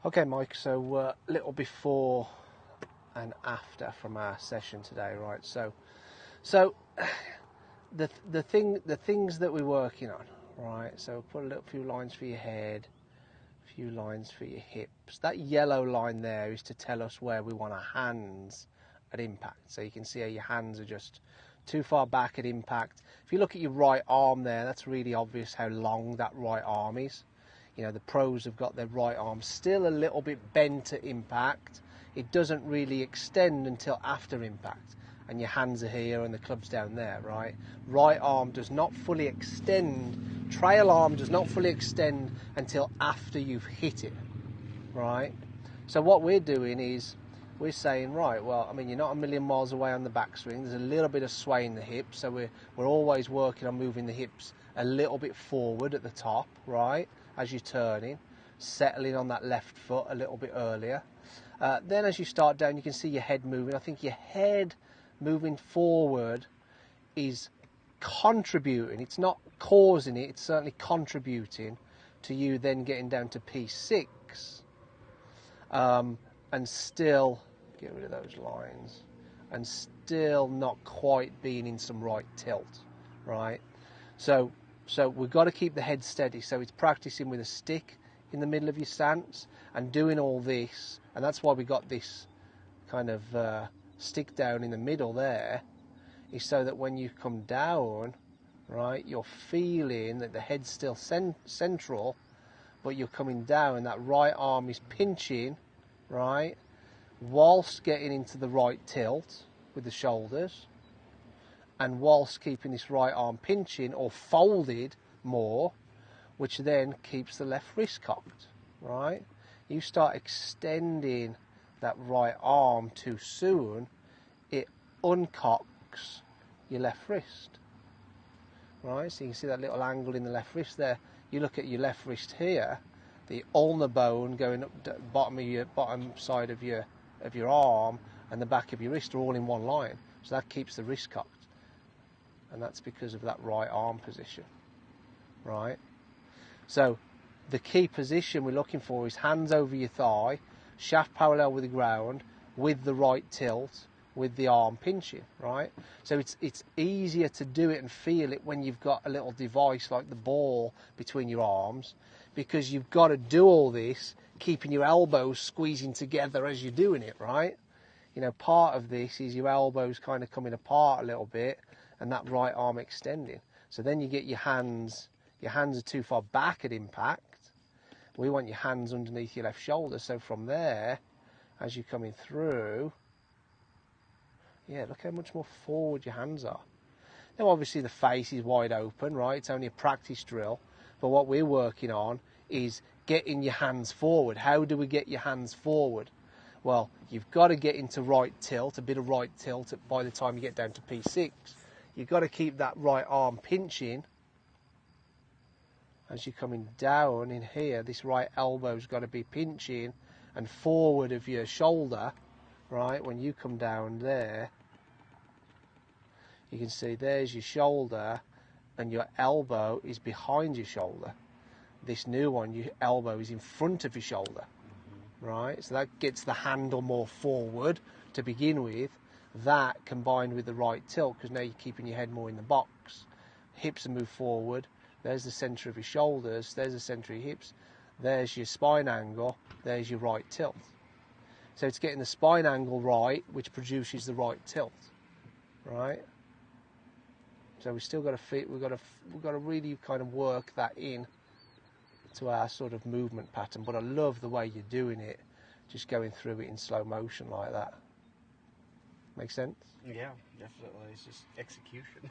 Okay, Mike, so little before and after from our session today, right? So the things that we're working on, right? So put a little few lines for your head, a few lines for your hips. That yellow line there is to tell us where we want our hands at impact. So you can see how your hands are just too far back at impact. If you look at your right arm there, that's really obvious how long that right arm is. You know, the pros have got their right arm still a little bit bent at impact. It doesn't really extend until after impact. And your hands are here and the club's down there, right? Right arm does not fully extend, trail arm does not fully extend until after you've hit it, right? So what we're doing is, we're saying, right, well, I mean, you're not a million miles away on the backswing. There's a little bit of sway in the hips, so we're always working on moving the hips a little bit forward at the top, right, as you're turning, settling on that left foot a little bit earlier. Then as you start down, you can see your head moving. I think your head moving forward is contributing. It's not causing it, it's certainly contributing to you then getting down to P6. And still, get rid of those lines, and still not quite being in some right tilt, right? So we've got to keep the head steady. So it's practicing with a stick in the middle of your stance and doing all this, and that's why we got this kind of stick down in the middle there, is so that when you come down, right, you're feeling that the head's still central, but you're coming down and that right arm is pinching, right, whilst getting into the right tilt with the shoulders, and whilst keeping this right arm pinching or folded more, which then keeps the left wrist cocked, right? You start extending that right arm too soon, it uncocks your left wrist, right? So you can see that little angle in the left wrist there. You look at your left wrist here, the ulnar bone going up the bottom side of your arm and the back of your wrist are all in one line, so that keeps the wrist cocked, and that's because of that right arm position, right? So the key position we're looking for is hands over your thigh, shaft parallel with the ground, with the right tilt, with the arm pinching, right? So it's easier to do it and feel it when you've got a little device like the ball between your arms, because you've got to do all this keeping your elbows squeezing together as you're doing it, right? You know, part of this is your elbows kind of coming apart a little bit and that right arm extending. So then you get your hands are too far back at impact. We want your hands underneath your left shoulder, so from there, as you're coming through, yeah, look how much more forward your hands are. Now obviously the face is wide open, right? It's only a practice drill, but what we're working on is getting your hands forward. How do we get your hands forward? Well, you've got to get into right tilt, a bit of right tilt by the time you get down to P6. You've got to keep that right arm pinching. As you're coming down in here, this right elbow's got to be pinching and forward of your shoulder, right? When you come down there, you can see there's your shoulder and your elbow is behind your shoulder. This new one, your elbow is in front of your shoulder, right? So that gets the handle more forward to begin with. That combined with the right tilt, because now you're keeping your head more in the box. Hips are moved forward. There's the centre of your shoulders. There's the centre of your hips. There's your spine angle. There's your right tilt. So it's getting the spine angle right, which produces the right tilt, right? So we've still got to we've got to really kind of work that in to our sort of movement pattern. But I love the way you're doing it, just going through it in slow motion like that. Make sense? Yeah, definitely. It's just execution.